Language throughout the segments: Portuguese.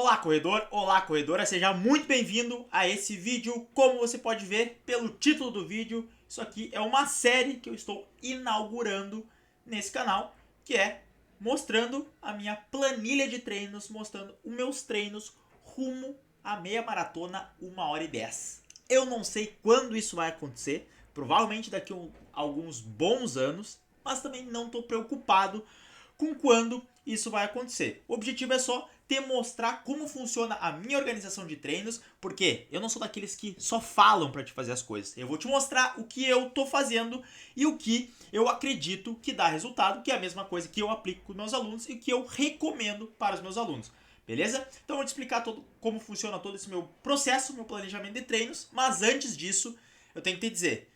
Olá corredor, olá corredora, seja muito bem-vindo a esse vídeo. Como você pode ver pelo título do vídeo, isso aqui é uma série que eu estou inaugurando nesse canal, que é mostrando a minha planilha de treinos, mostrando os meus treinos rumo à meia maratona 1h10. Eu não sei quando isso vai acontecer, provavelmente daqui a alguns bons anos, mas também não estou preocupado com quando isso vai acontecer. O objetivo é só te mostrar como funciona a minha organização de treinos, porque eu não sou daqueles que só falam para te fazer as coisas. Eu vou te mostrar o que eu tô fazendo e o que eu acredito que dá resultado, que é a mesma coisa que eu aplico com meus alunos e que eu recomendo para os meus alunos. Beleza? Então eu vou te explicar como funciona todo esse meu processo, meu planejamento de treinos, mas antes disso, eu tenho que te dizer,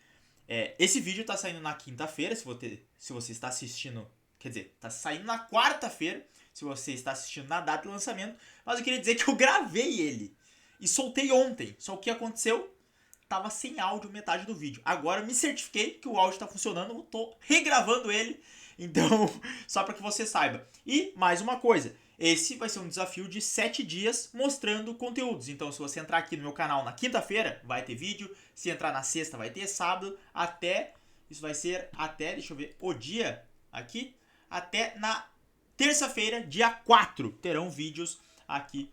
esse vídeo está saindo na quinta-feira, se você está assistindo. Quer dizer, tá saindo na quarta-feira, se você está assistindo na data de lançamento, mas eu queria dizer que eu gravei ele e soltei ontem. Só o que aconteceu? Tava sem áudio metade do vídeo. Agora eu me certifiquei que o áudio está funcionando, eu tô regravando ele, então só para que você saiba. E mais uma coisa, esse vai ser um desafio de 7 dias mostrando conteúdos. Então se você entrar aqui no meu canal na quinta-feira, vai ter vídeo. Se entrar na sexta, vai ter sábado. Isso vai ser até, deixa eu ver, o dia aqui. Até na terça-feira, dia 4, terão vídeos aqui.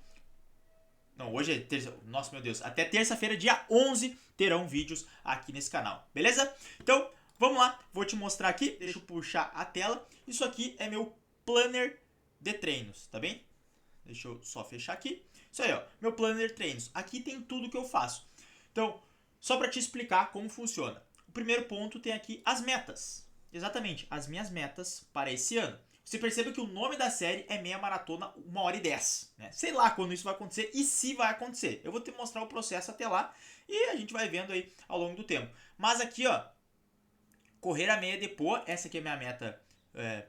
Não, hoje é terça. Nossa, meu Deus. Até terça-feira, dia 11, terão vídeos aqui nesse canal. Beleza? Então, vamos lá. Vou te mostrar aqui. Deixa eu puxar a tela. Isso aqui é meu planner de treinos, tá bem? Deixa eu só fechar aqui. Isso aí, ó. Meu planner de treinos. Aqui tem tudo que eu faço. Então, só para te explicar como funciona. O primeiro ponto tem aqui as metas. Exatamente, as minhas metas para esse ano. Você percebe que o nome da série é Meia Maratona 1h10. Né? Sei lá quando isso vai acontecer e se vai acontecer. Eu vou te mostrar o processo até lá e a gente vai vendo aí ao longo do tempo. Mas aqui, ó, correr a meia depois, essa aqui é a minha meta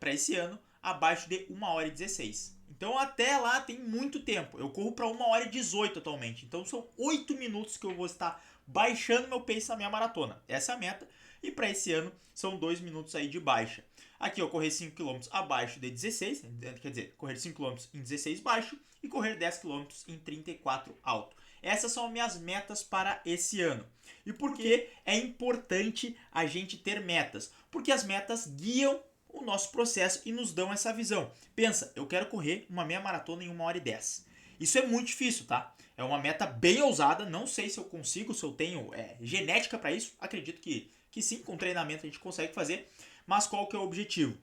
para esse ano, abaixo de 1h16. Então até lá tem muito tempo. Eu corro para 1h18 atualmente. Então são 8 minutos que eu vou estar baixando meu pace na minha maratona. Essa é a meta. E para esse ano são 2 minutos aí de baixa. Aqui eu correr 5 km abaixo de 16, quer dizer, correr 5 km em 16 baixo e correr 10 km em 34 alto. Essas são minhas metas para esse ano. E por que é importante a gente ter metas? Porque as metas guiam o nosso processo e nos dão essa visão. Pensa, eu quero correr uma meia maratona em 1h10. Isso é muito difícil, tá? É uma meta bem ousada, não sei se eu consigo, se eu tenho genética para isso, acredito que sim, com treinamento a gente consegue fazer, mas qual que é o objetivo?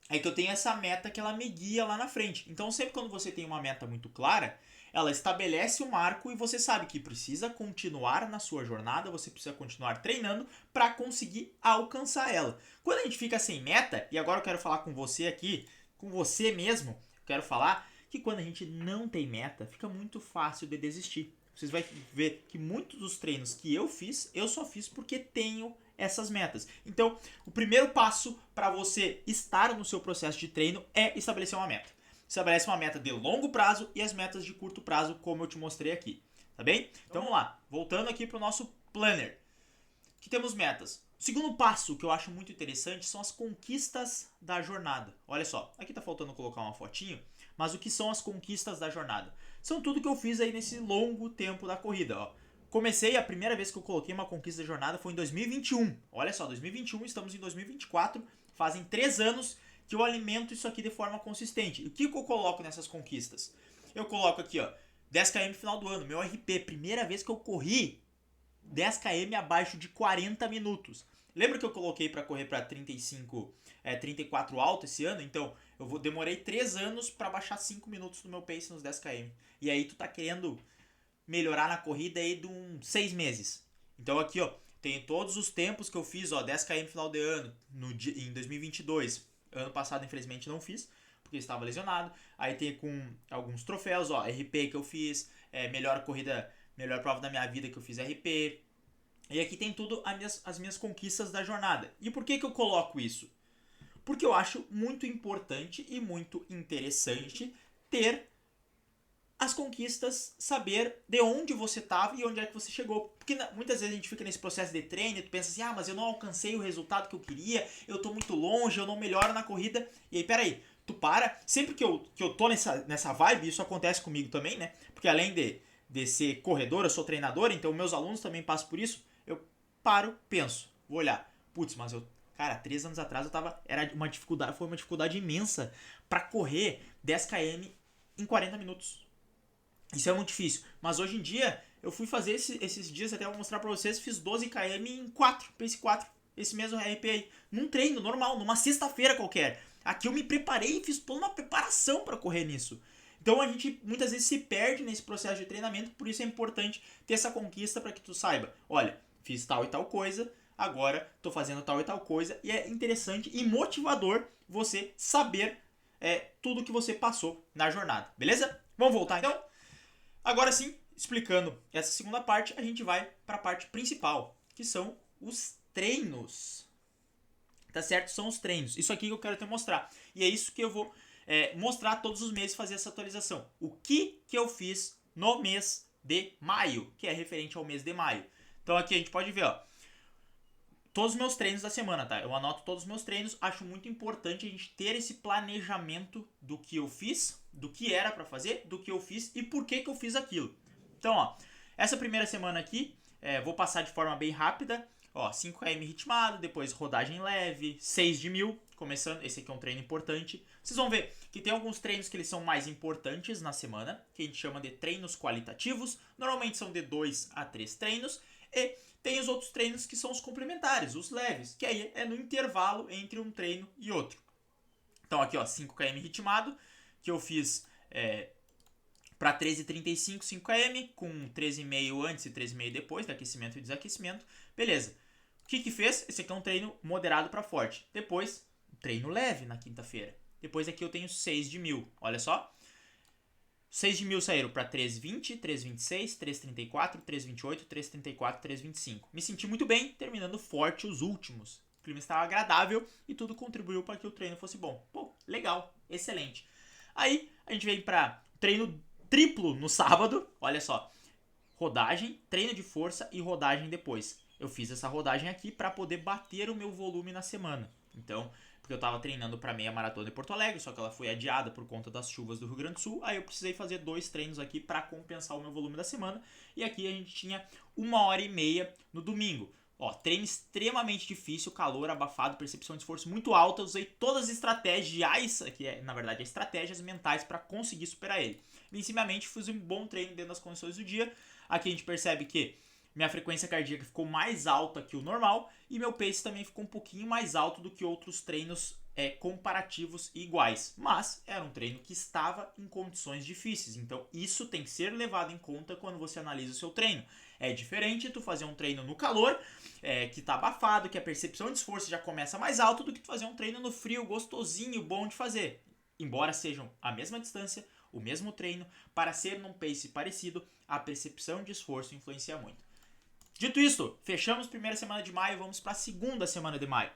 É que eu tenho essa meta que ela me guia lá na frente. Então sempre quando você tem uma meta muito clara, ela estabelece um marco e você sabe que precisa continuar na sua jornada, você precisa continuar treinando para conseguir alcançar ela. Quando a gente fica sem meta, e agora eu quero falar com você aqui, com você mesmo, eu quero falar que quando a gente não tem meta, fica muito fácil de desistir. Vocês vão ver que muitos dos treinos que eu fiz, eu só fiz porque tenho essas metas. Então, o primeiro passo para você estar no seu processo de treino é estabelecer uma meta. Estabelece uma meta de longo prazo e as metas de curto prazo, como eu te mostrei aqui. Tá bem? Então vamos lá. Voltando aqui para o nosso planner. Aqui temos metas. O segundo passo que eu acho muito interessante são as conquistas da jornada. Olha só, aqui tá faltando colocar uma fotinho, mas o que são as conquistas da jornada? São tudo que eu fiz aí nesse longo tempo da corrida, ó. Comecei, a primeira vez que eu coloquei uma conquista da jornada foi em 2021. Olha só, 2021, estamos em 2024, fazem 3 anos que eu alimento isso aqui de forma consistente. E o que eu coloco nessas conquistas? Eu coloco aqui, ó, 10 km no final do ano, meu RP, primeira vez que eu corri 10 km abaixo de 40 minutos. Lembra que eu coloquei para correr para 34 alto esse ano? Então, demorei 3 anos para baixar 5 minutos no meu pace nos 10 km. E aí tu tá querendo melhorar na corrida aí de uns 6 meses. Então aqui, ó, tem todos os tempos que eu fiz, ó, 10 km no final de ano, em 2022. Ano passado, infelizmente, não fiz, porque estava lesionado. Aí tem com alguns troféus, ó, RP que eu fiz, melhor corrida, melhor prova da minha vida que eu fiz RP. E aqui tem tudo as minhas conquistas da jornada. E por que eu coloco isso? Porque eu acho muito importante e muito interessante ter as conquistas, saber de onde você estava e onde é que você chegou. Porque muitas vezes a gente fica nesse processo de treino e tu pensa assim, mas eu não alcancei o resultado que eu queria, eu tô muito longe, eu não melhoro na corrida. E aí, peraí, tu para, sempre que eu tô nessa vibe, isso acontece comigo também, né? Porque além de ser corredor, eu sou treinador, então meus alunos também passam por isso, eu paro, penso, vou olhar, putz, mas cara, 3 anos atrás foi uma dificuldade imensa pra correr 10 km em 40 minutos. Isso é muito difícil, mas hoje em dia, eu fui fazer esses dias, até vou mostrar pra vocês, fiz 12 km em 4, pace 4, esse mesmo RP aí, num treino normal, numa sexta-feira qualquer. Aqui eu me preparei e fiz toda uma preparação para correr nisso. Então a gente muitas vezes se perde nesse processo de treinamento, por isso é importante ter essa conquista para que tu saiba, olha, fiz tal e tal coisa, agora tô fazendo tal e tal coisa, e é interessante e motivador você saber tudo que você passou na jornada, beleza? Vamos voltar então? Agora sim, explicando essa segunda parte, a gente vai para a parte principal, que são os treinos. Tá certo? São os treinos. Isso aqui que eu quero te mostrar. E é isso que eu vou mostrar todos os meses, fazer essa atualização. O que eu fiz no mês de maio, que é referente ao mês de maio. Então aqui a gente pode ver, ó, todos os meus treinos da semana, tá? Eu anoto todos os meus treinos. Acho muito importante a gente ter esse planejamento do que eu fiz, do que era pra fazer, do que eu fiz e por que eu fiz aquilo. Então, ó, essa primeira semana aqui, vou passar de forma bem rápida. Ó, 5 km ritmado, depois rodagem leve, 6 de 1000, começando, esse aqui é um treino importante. Vocês vão ver que tem alguns treinos que eles são mais importantes na semana, que a gente chama de treinos qualitativos, normalmente são de 2 a 3 treinos, e tem os outros treinos que são os complementares, os leves, que aí é no intervalo entre um treino e outro. Então aqui ó, 5 km ritmado, que eu fiz para 13,35 5 km, com 13,5 antes e 13,5 depois, de aquecimento e desaquecimento. Beleza. O que fez? Esse aqui é um treino moderado para forte. Depois, treino leve na quinta-feira. Depois aqui eu tenho 6 de 1000. Olha só. 6 de 1000 saíram para 3,20, 3,26, 3,34, 3,28, 3,34, 3,25. Me senti muito bem, terminando forte os últimos. O clima estava agradável e tudo contribuiu para que o treino fosse bom. Pô, legal, excelente. Aí a gente vem para treino triplo no sábado, olha só. Rodagem, treino de força e rodagem depois. Eu fiz essa rodagem aqui para poder bater o meu volume na semana. Então, porque eu estava treinando para meia maratona em Porto Alegre, só que ela foi adiada por conta das chuvas do Rio Grande do Sul. Aí eu precisei fazer 2 treinos aqui para compensar o meu volume da semana. E aqui a gente tinha 1h30 no domingo. Ó, treino extremamente difícil, calor abafado, percepção de esforço muito alta. Eu usei todas as estratégias, que na verdade estratégias mentais para conseguir superar ele. Inicialmente fiz um bom treino dentro das condições do dia. Aqui a gente percebe que minha frequência cardíaca ficou mais alta que o normal e meu pace também ficou um pouquinho mais alto do que outros treinos comparativos e iguais. Mas era um treino que estava em condições difíceis, então isso tem que ser levado em conta quando você analisa o seu treino. É diferente tu fazer um treino no calor, que está abafado, que a percepção de esforço já começa mais alto, do que tu fazer um treino no frio, gostosinho, bom de fazer. Embora sejam a mesma distância, o mesmo treino, para ser num pace parecido, a percepção de esforço influencia muito. Dito isso, fechamos a primeira semana de maio, vamos para a segunda semana de maio.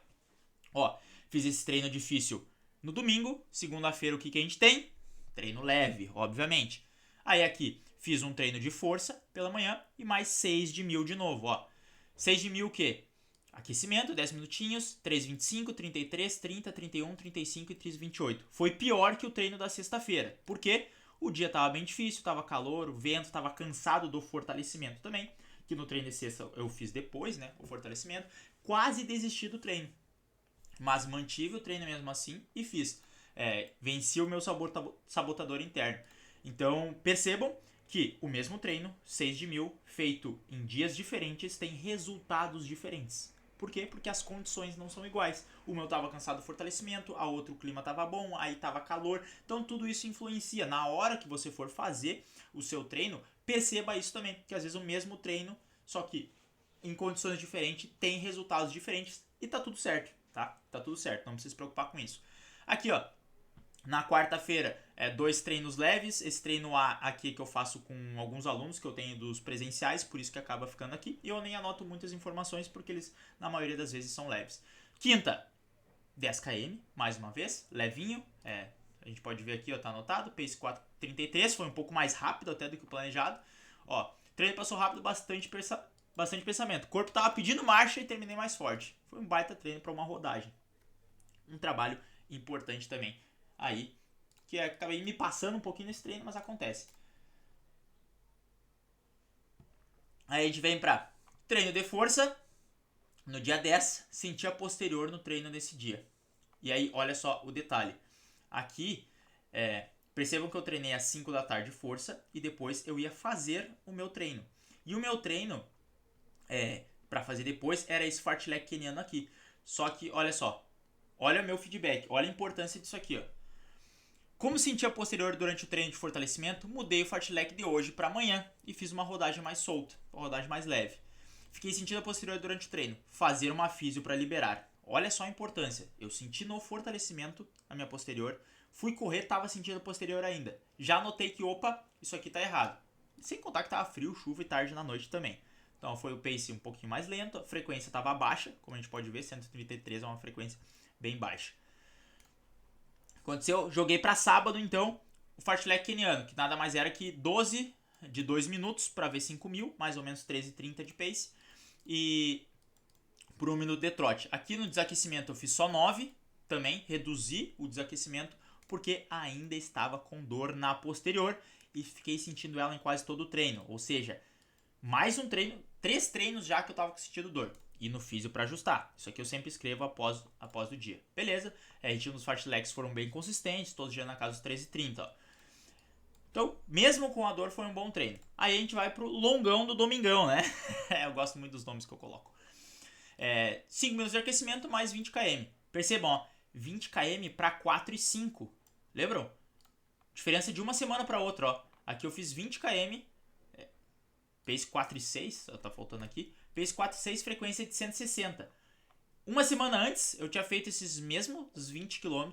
Ó, fiz esse treino difícil no domingo, segunda-feira o que a gente tem? Treino leve, obviamente. Aí aqui, fiz um treino de força pela manhã e mais 6 de 1000 de novo, ó. 6 de 1000 o quê? Aquecimento, 10 minutinhos, 3,25, 33, 30, 31, 35 e 3,28. Foi pior que o treino da sexta-feira. Por quê? O dia estava bem difícil, estava calor, o vento, estava cansado do fortalecimento também. Que no treino de sexta eu fiz depois, né? O fortalecimento. Quase desisti do treino. Mas mantive o treino mesmo assim e fiz. Venci o meu sabotador interno. Então percebam que o mesmo treino, 6 de 1000, feito em dias diferentes, tem resultados diferentes. Por quê? Porque as condições não são iguais. O meu estava cansado do fortalecimento, a outra o clima estava bom, aí estava calor. Então tudo isso influencia. Na hora que você for fazer o seu treino, perceba isso também. Que às vezes o mesmo treino, só que em condições diferentes, tem resultados diferentes e tá tudo certo, tá? Tá tudo certo, não precisa se preocupar com isso. Aqui, ó. Na quarta-feira, 2 treinos leves. Esse treino A aqui que eu faço com alguns alunos que eu tenho dos presenciais, por isso que acaba ficando aqui. E eu nem anoto muitas informações porque eles, na maioria das vezes, são leves. Quinta, 10 km, mais uma vez, levinho. A gente pode ver aqui, ó, tá anotado. Pace 4,33, foi um pouco mais rápido até do que o planejado. Ó, treino passou rápido, bastante pensamento. O corpo tava pedindo marcha e terminei mais forte. Foi um baita treino para uma rodagem. Um trabalho importante também. aí, que acabei me passando um pouquinho nesse treino, mas acontece. Aí a gente vem pra treino de força. No dia 10, senti a posterior no treino nesse dia. E aí, olha só o detalhe. Aqui, percebam que eu treinei às 5 da tarde força e depois eu ia fazer o meu treino. E o meu treino, para fazer depois, era esse fartlek keniano aqui. Só que, olha só. Olha o meu feedback. Olha a importância disso aqui, ó. Como senti a posterior durante o treino de fortalecimento, mudei o fartlek de hoje para amanhã e fiz uma rodagem mais solta, uma rodagem mais leve. Fiquei sentindo a posterior durante o treino. Fazer uma físio para liberar. Olha só a importância. Eu senti no fortalecimento a minha posterior. Fui correr, tava sentindo a posterior ainda. Já notei que, opa, isso aqui tá errado. Sem contar que tava frio, chuva e tarde na noite também. Então foi o pace um pouquinho mais lento. A frequência tava baixa, como a gente pode ver. 133 é uma frequência bem baixa. Aconteceu, joguei para sábado então o fartlek keniano, que nada mais era que 12 de 2 minutos para ver 5.000, mais ou menos 13,30 de pace. E por 1 minuto de trote. Aqui no desaquecimento eu fiz só 9, também reduzi o desaquecimento porque ainda estava com dor na posterior e fiquei sentindo ela em quase todo o treino. Ou seja, mais um treino, 3 treinos já que eu estava sentindo dor. E no físio para ajustar. Isso aqui eu sempre escrevo após o dia. Beleza? A ritmo dos fartleks foram bem consistentes, todos os dias na casa dos 13,30. Ó. Então, mesmo com a dor, foi um bom treino. Aí a gente vai pro longão do domingão, né? Eu gosto muito dos nomes que eu coloco. 5 minutos de aquecimento mais 20 km. Percebam, ó, 20 km para 4 e 5. Lembram? Diferença de uma semana para outra, ó. Aqui eu fiz 20 km, pace 4 e 6, tá faltando aqui. Pace 4 e 6, frequência de 160. Uma semana antes, eu tinha feito esses mesmos 20 km,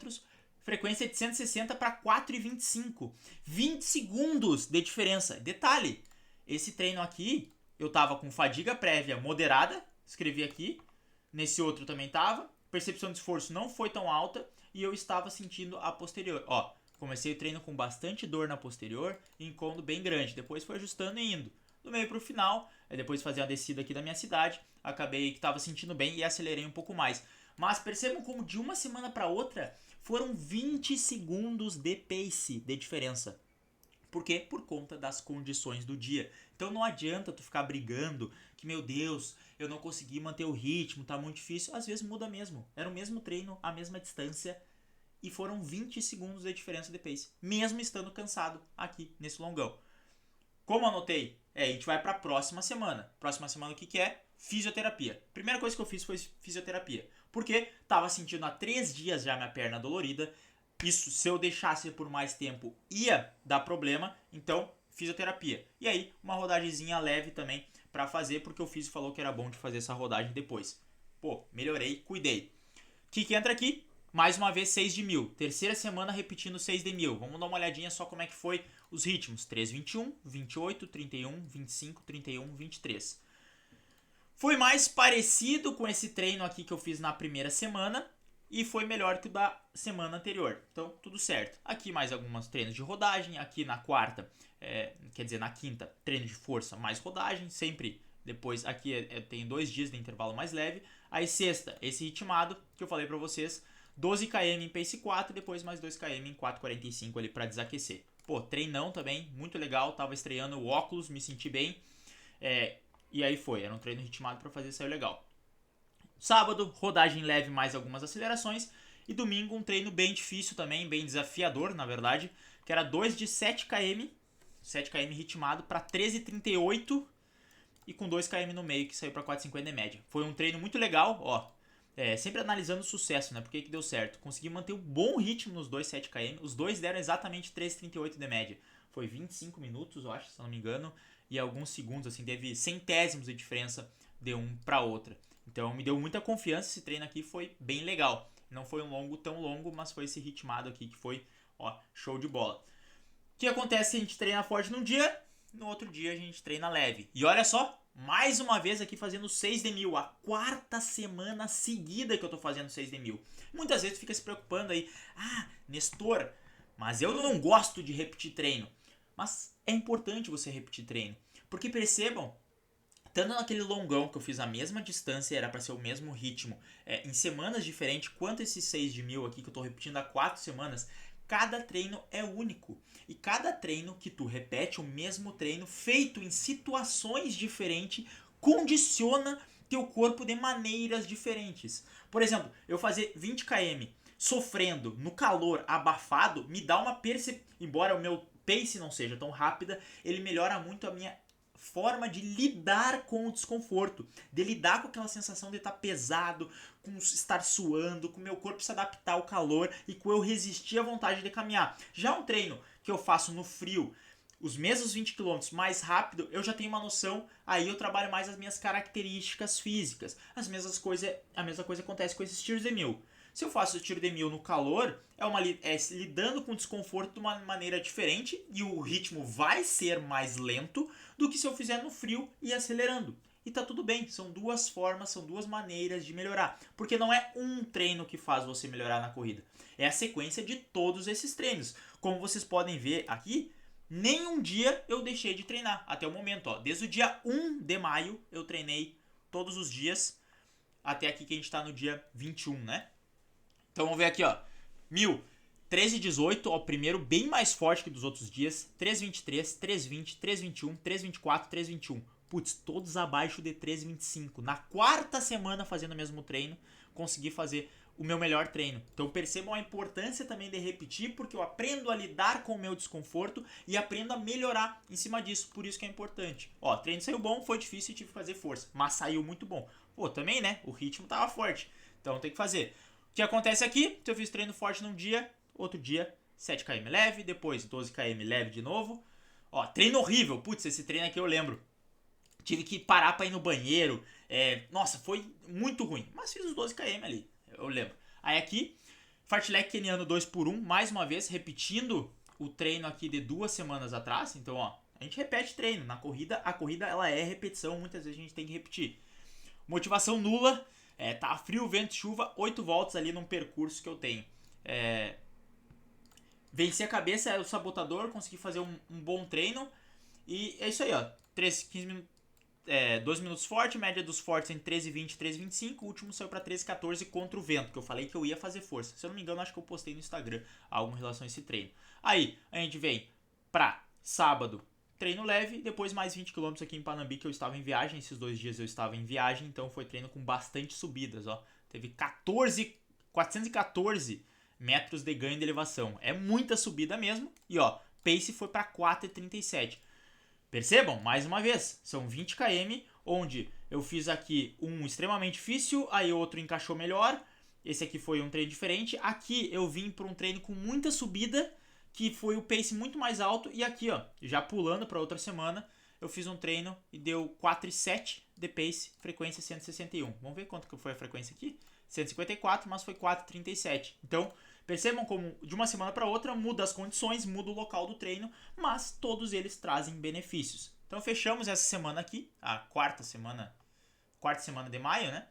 frequência de 160 para 4,25. 20 segundos de diferença. Detalhe, esse treino aqui, eu tava com fadiga prévia moderada, escrevi aqui. Nesse outro também tava. Percepção de esforço não foi tão alta e eu estava sentindo a posterior. Ó, comecei o treino com bastante dor na posterior e incômodo bem grande. Depois foi ajustando e indo. Do meio pro final, depois de fazer uma descida aqui da minha cidade, acabei que tava sentindo bem e acelerei um pouco mais. Mas percebam como de uma semana para outra foram 20 segundos de pace de diferença. Por quê? Por conta das condições do dia. Então não adianta tu ficar brigando que, meu Deus, eu não consegui manter o ritmo, tá muito difícil. Às vezes muda mesmo. Era o mesmo treino, a mesma distância e foram 20 segundos de diferença de pace. Mesmo estando cansado aqui nesse longão. Como anotei? A gente vai para a próxima semana. Próxima semana o que é? Fisioterapia. Primeira coisa que eu fiz foi fisioterapia. Porque tava sentindo há 3 dias já minha perna dolorida. Isso, se eu deixasse por mais tempo, ia dar problema. Então, fisioterapia. E aí, uma rodagemzinha leve também para fazer, porque o físico falou que era bom de fazer essa rodagem depois. Pô, melhorei, cuidei. O que entra aqui? Mais uma vez 6 de 1.000. Terceira semana repetindo 6 de 1.000. Vamos dar uma olhadinha só como é que foi os ritmos. 3,21, 28, 31, 25, 31, 23. Foi mais parecido com esse treino aqui que eu fiz na primeira semana e foi melhor que o da semana anterior. Então, tudo certo. Aqui mais alguns treinos de rodagem. Aqui na quarta, quer dizer, na quinta, treino de força mais rodagem. Sempre depois, aqui tem 2 dias de intervalo mais leve. Aí sexta, esse ritmado que eu falei pra vocês. 12 km em pace 4, depois mais 2 km em 4,45 ali pra desaquecer. Pô, treinão também, muito legal. Tava estreando o óculos, me senti bem. E aí foi, era um treino ritmado pra fazer, saiu legal. Sábado, rodagem leve mais algumas acelerações. E domingo, um treino bem difícil também, bem desafiador, na verdade. Que era 2 de 7 km, 7 km ritmado para 13,38 e com 2 km no meio, que saiu para 4,50 de média. Foi um treino muito legal, ó. Sempre analisando o sucesso, né? Por que deu certo? Consegui manter um bom ritmo nos 2 7 km. Os dois deram exatamente 13,38 de média. Foi 25 minutos, eu acho, se não me engano. E alguns segundos, assim, teve centésimos de diferença de um para outra. Então me deu muita confiança, esse treino aqui foi bem legal. Não foi um longo tão longo, mas foi esse ritmado aqui que foi, ó, show de bola. O que acontece se a gente treina forte num dia, no outro dia a gente treina leve. E olha só, mais uma vez aqui fazendo 6 de 1.000, a 4ª semana seguida que eu tô fazendo 6 de 1.000. Muitas vezes tu fica se preocupando aí, Nestor, mas eu não gosto de repetir treino. Mas é importante você repetir treino, porque percebam, estando naquele longão que eu fiz a mesma distância, era para ser o mesmo ritmo, em semanas diferentes, quanto esses 6 de 1.000 aqui que eu tô repetindo há 4 semanas, cada treino é único. E cada treino que tu repete o mesmo treino, feito em situações diferentes, condiciona teu corpo de maneiras diferentes. Por exemplo, eu fazer 20 km sofrendo no calor abafado, me dá uma percepção. Embora o meu pace não seja tão rápida, ele melhora muito a minha forma de lidar com o desconforto, de lidar com aquela sensação de estar pesado, com estar suando, com o meu corpo se adaptar ao calor e com eu resistir à vontade de caminhar. Já um treino que eu faço no frio, os mesmos 20 km mais rápido, eu já tenho uma noção, aí eu trabalho mais as minhas características físicas. A mesma coisa acontece com esses tiros de 1000. Se eu faço o tiro de 1000 no calor, é lidando com o desconforto de uma maneira diferente e o ritmo vai ser mais lento do que se eu fizer no frio e acelerando. E tá tudo bem, são duas formas, são duas maneiras de melhorar. Porque não é um treino que faz você melhorar na corrida, é a sequência de todos esses treinos. Como vocês podem ver aqui, nem um dia eu deixei de treinar até o momento. Ó. Desde o dia 1 de maio eu treinei todos os dias, até aqui que a gente tá no dia 21, né? Então vamos ver aqui, ó. 1000, 13,18, ó, o primeiro bem mais forte que dos outros dias. 3,23, 3,20, 3,21, 3,24, 3,21. Putz, todos abaixo de 3,25. Na quarta semana fazendo o mesmo treino, consegui fazer o meu melhor treino. Então percebam a importância também de repetir, porque eu aprendo a lidar com o meu desconforto e aprendo a melhorar em cima disso. Por isso que é importante. Ó, treino saiu bom, foi difícil e tive que fazer força, mas saiu muito bom. Pô, também, né? O ritmo tava forte. Então tem que fazer. O que acontece aqui? Se eu fiz treino forte num dia, outro dia 7 km leve, depois 12 km leve de novo. Ó, treino horrível. Putz, esse treino aqui eu lembro. Tive que parar pra ir no banheiro. Nossa, foi muito ruim. Mas fiz os 12 km ali, eu lembro. Aí aqui, fartlek keniano 2x1, mais uma vez, repetindo o treino aqui de 2 semanas atrás. Então, ó, a gente repete treino. Na corrida, a corrida ela é repetição, muitas vezes a gente tem que repetir. Motivação nula. Tá frio, vento, chuva, 8 voltas ali num percurso que eu tenho. Venci a cabeça, é o sabotador, consegui fazer um bom treino. E é isso aí, ó. 15 minutos, 2 minutos forte, média dos fortes em 13,20 e 13,25. O último saiu pra 13,14 contra o vento, que eu falei que eu ia fazer força. Se eu não me engano, acho que eu postei no Instagram algo em relação a esse treino. Aí, a gente vem pra sábado, treino leve, depois mais 20 km aqui em Panambi, que eu estava em viagem. Esses 2 dias eu estava em viagem, então foi treino com bastante subidas, ó. Teve 414 metros de ganho de elevação. É muita subida mesmo. E ó, pace foi para 4,37. Percebam, mais uma vez, são 20 km, onde eu fiz aqui um extremamente difícil, aí outro encaixou melhor. Esse aqui foi um treino diferente. Aqui eu vim para um treino com muita subida, que foi o pace muito mais alto. E aqui, ó, já pulando para outra semana, eu fiz um treino e deu 4,7 de pace, frequência 161. Vamos ver quanto que foi a frequência aqui? 154, mas foi 4,37. Então, percebam como de uma semana para outra muda as condições, muda o local do treino, mas todos eles trazem benefícios. Então, fechamos essa semana aqui, a quarta semana de maio, né?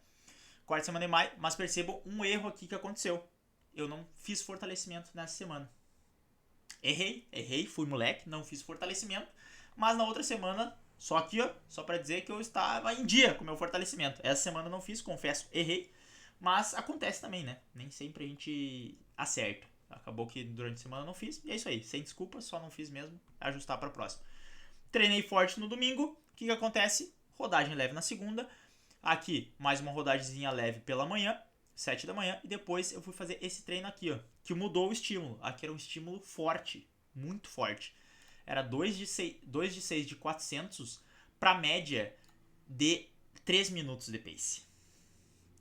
Quarta semana de maio, mas percebam um erro aqui que aconteceu. Eu não fiz fortalecimento nessa semana. Errei, fui moleque, não fiz fortalecimento, mas na outra semana, só aqui, ó, só pra dizer que eu estava em dia com o meu fortalecimento. Essa semana eu não fiz, confesso, errei, mas acontece também, né? Nem sempre a gente acerta. Acabou que durante a semana eu não fiz, e é isso aí, sem desculpa, só não fiz mesmo, ajustar pra próxima. Treinei forte no domingo, o que acontece? Rodagem leve na segunda, aqui mais uma rodagemzinha leve pela manhã, 7 da manhã, e depois eu fui fazer esse treino aqui, ó, que mudou o estímulo. Aqui era um estímulo forte, muito forte. Era 2 de 6 de 400 para média de 3 minutos de pace.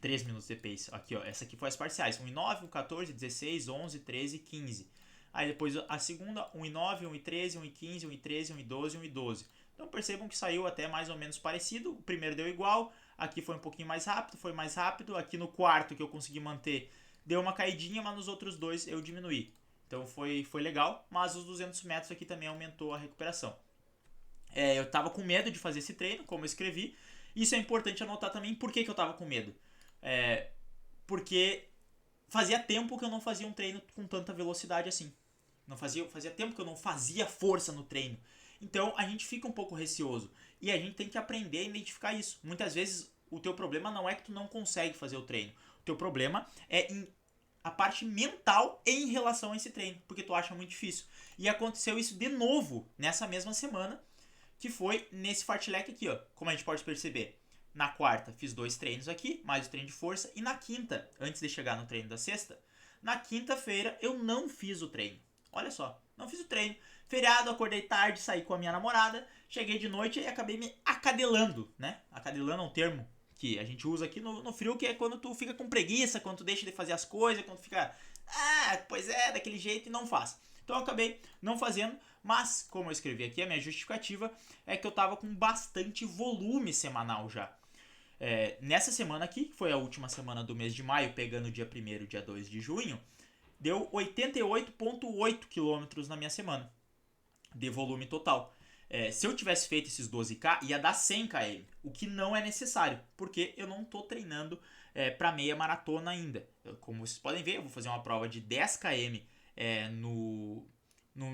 3 minutos de pace. Aqui, ó, essa aqui foi as parciais. 1,9, 1,14, 16, 11, 13, 15. Aí depois a segunda, 1,9, 1,13, 1,15, 1,13, 1,12, 1,12. Então percebam que saiu até mais ou menos parecido. O primeiro deu igual. Aqui foi um pouquinho mais rápido, foi mais rápido. Aqui no quarto que eu consegui manter, deu uma caidinha, mas nos outros dois eu diminuí. Então foi legal, mas os 200 metros aqui também aumentou a recuperação. Eu tava com medo de fazer esse treino, como eu escrevi. Isso é importante anotar também. Por que eu tava com medo? Porque fazia tempo que eu não fazia um treino com tanta velocidade assim. Fazia tempo que eu não fazia força no treino. Então a gente fica um pouco receoso. E a gente tem que aprender a identificar isso. Muitas vezes o teu problema não é que tu não consegue fazer o treino. O teu problema é em a parte mental em relação a esse treino, porque tu acha muito difícil. E aconteceu isso de novo nessa mesma semana, que foi nesse fartlek aqui, ó. Como a gente pode perceber, na quarta fiz 2 treinos aqui, mais o treino de força, e na quinta, antes de chegar no treino da sexta, na quinta-feira eu não fiz o treino. Olha só, não fiz o treino. Feriado, acordei tarde, saí com a minha namorada, cheguei de noite e acabei me acadelando, né? Acadelando é um termo que a gente usa aqui no frio, que é quando tu fica com preguiça, quando tu deixa de fazer as coisas, quando tu fica, pois é, daquele jeito e não faz. Então eu acabei não fazendo, mas como eu escrevi aqui, a minha justificativa é que eu tava com bastante volume semanal já. Nessa semana aqui, que foi a última semana do mês de maio, pegando o dia 1º e dia 2 de junho, deu 88,8 km na minha semana de volume total. Se eu tivesse feito esses 12K, ia dar 100 km, o que não é necessário, porque eu não estou treinando para meia maratona ainda. Como vocês podem ver, eu vou fazer uma prova de 10 km no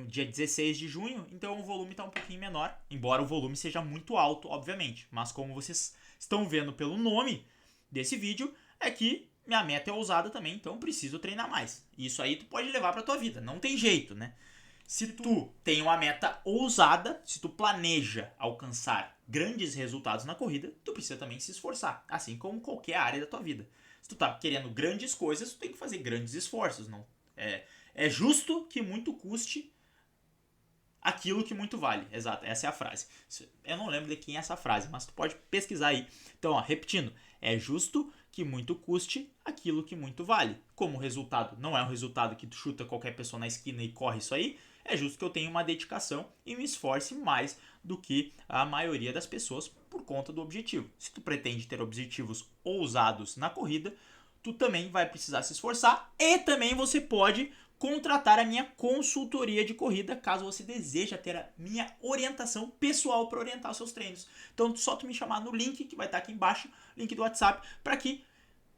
dia 16 de junho, então o volume está um pouquinho menor, embora o volume seja muito alto, obviamente. Mas como vocês estão vendo pelo nome desse vídeo, é que minha meta é ousada também, então preciso treinar mais. Isso aí tu pode levar para tua vida, não tem jeito, né? Se tu tem uma meta ousada, se tu planeja alcançar grandes resultados na corrida, tu precisa também se esforçar, assim como qualquer área da tua vida. Se tu tá querendo grandes coisas, tu tem que fazer grandes esforços. Não é justo que muito custe aquilo que muito vale. Exato, essa é a frase. Eu não lembro de quem é essa frase, mas tu pode pesquisar aí. Então, ó, repetindo, é justo que muito custe aquilo que muito vale. Como o resultado não é um resultado que tu chuta qualquer pessoa na esquina e corre isso aí, é justo que eu tenha uma dedicação e me esforce mais do que a maioria das pessoas por conta do objetivo. Se tu pretende ter objetivos ousados na corrida, tu também vai precisar se esforçar e também você pode contratar a minha consultoria de corrida caso você deseja ter a minha orientação pessoal para orientar os seus treinos. Então só tu me chamar no link que vai estar aqui embaixo, link do WhatsApp, para que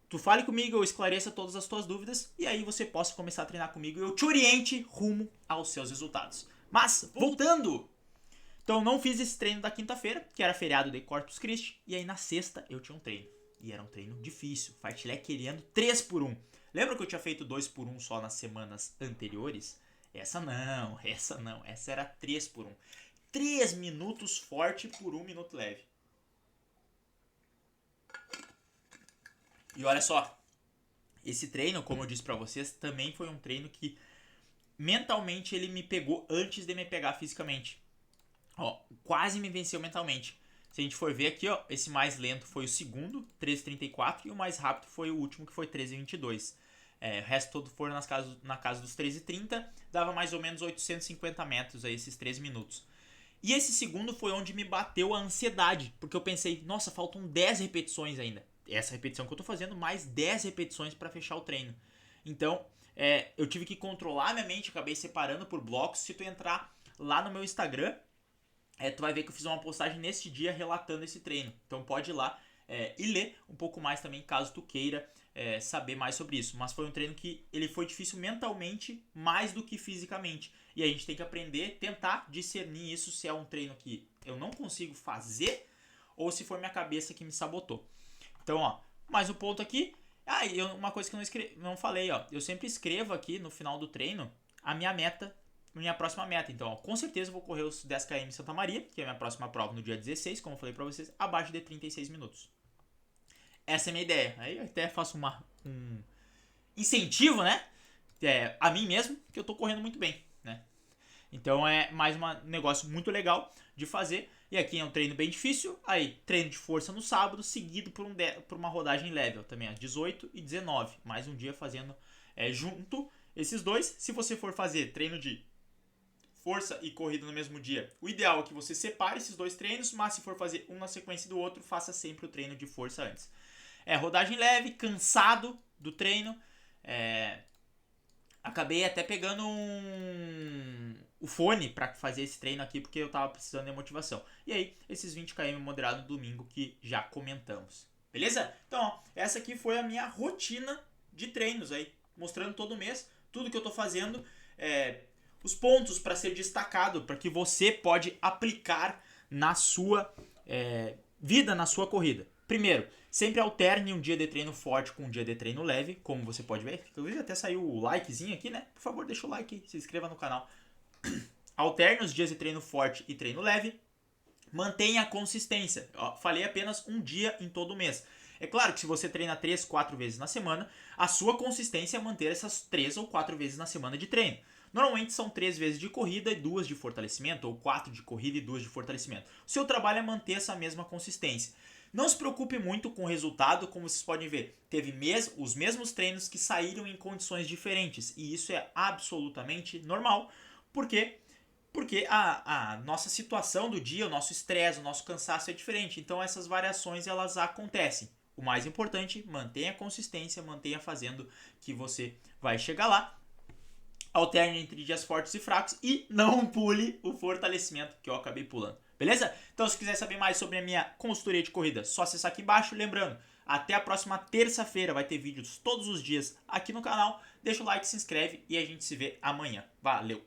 tu fale comigo, eu esclareça todas as tuas dúvidas e aí você possa começar a treinar comigo e eu te oriente rumo aos seus resultados. Mas, voltando! Então não fiz esse treino da quinta-feira, que era feriado de Corpus Christi, e aí na sexta eu tinha um treino. E era um treino difícil, fartlek querendo 3x1. Lembra que eu tinha feito 2x1 só nas semanas anteriores? Essa não, essa era 3x1. 3 minutos forte por 1 minuto leve. E olha só, esse treino, como eu disse pra vocês, também foi um treino que mentalmente ele me pegou antes de me pegar fisicamente. Ó, quase me venceu mentalmente. Se a gente for ver aqui, ó, esse mais lento foi o segundo, 13,34, e o mais rápido foi o último, que foi 13,22. O resto todo foram na casa dos 13,30, dava mais ou menos 850 metros aí, esses 3 minutos. E esse segundo foi onde me bateu a ansiedade, porque eu pensei, nossa, faltam 10 repetições ainda. Essa repetição que eu tô fazendo, mais 10 repetições para fechar o treino. Então, eu tive que controlar minha mente, acabei separando por blocos. Se tu entrar lá no meu Instagram, tu vai ver que eu fiz uma postagem neste dia relatando esse treino. Então pode ir lá e ler um pouco mais também, caso tu queira saber mais sobre isso. Mas foi um treino que ele foi difícil mentalmente mais do que fisicamente. E a gente tem que aprender, tentar discernir isso, se é um treino que eu não consigo fazer ou se foi minha cabeça que me sabotou. Então, ó, mais um ponto aqui. Uma coisa que eu não falei, ó. Eu sempre escrevo aqui no final do treino a minha meta, minha próxima meta. Então, ó, com certeza eu vou correr os 10 km em Santa Maria, que é a minha próxima prova no dia 16, como eu falei pra vocês, abaixo de 36 minutos. Essa é a minha ideia. Aí eu até faço um incentivo, né? A mim mesmo, que eu tô correndo muito bem, né? Então é mais um negócio muito legal de fazer. E aqui é um treino bem difícil. Aí, treino de força no sábado, seguido por uma rodagem leve, ó, também, ó, 18 e 19. Mais um dia fazendo junto esses dois. Se você for fazer treino de força e corrida no mesmo dia, o ideal é que você separe esses dois treinos, mas se for fazer um na sequência do outro, faça sempre o treino de força antes. Rodagem leve, cansado do treino. Acabei até pegando o fone para fazer esse treino aqui, porque eu tava precisando de motivação. E aí, esses 20 km moderado no domingo que já comentamos. Beleza? Então, ó, essa aqui foi a minha rotina de treinos aí, mostrando todo mês tudo que eu tô fazendo, os pontos para ser destacado, para que você pode aplicar na sua vida, na sua corrida. Primeiro, sempre alterne um dia de treino forte com um dia de treino leve, como você pode ver. Inclusive até saiu o likezinho aqui, né? Por favor, deixa o like, se inscreva no canal. Alterne os dias de treino forte e treino leve. Mantenha a consistência. Falei apenas um dia em todo mês. É claro que se você treina 3, 4 vezes na semana, a sua consistência é manter essas 3 ou 4 vezes na semana de treino. Normalmente são 3 vezes de corrida e 2 de fortalecimento, ou 4 de corrida e 2 de fortalecimento. O seu trabalho é manter essa mesma consistência. Não se preocupe muito com o resultado, como vocês podem ver. Teve os mesmos treinos que saíram em condições diferentes. E isso é absolutamente normal. Por quê? Porque a nossa situação do dia, o nosso estresse, o nosso cansaço é diferente. Então essas variações elas acontecem. O mais importante, mantenha a consistência, mantenha fazendo que você vai chegar lá. Alterne entre dias fortes e fracos e não pule o fortalecimento que eu acabei pulando. Beleza? Então se quiser saber mais sobre a minha consultoria de corrida, só acessar aqui embaixo. Lembrando, até a próxima terça-feira vai ter vídeos todos os dias aqui no canal. Deixa o like, se inscreve e a gente se vê amanhã. Valeu!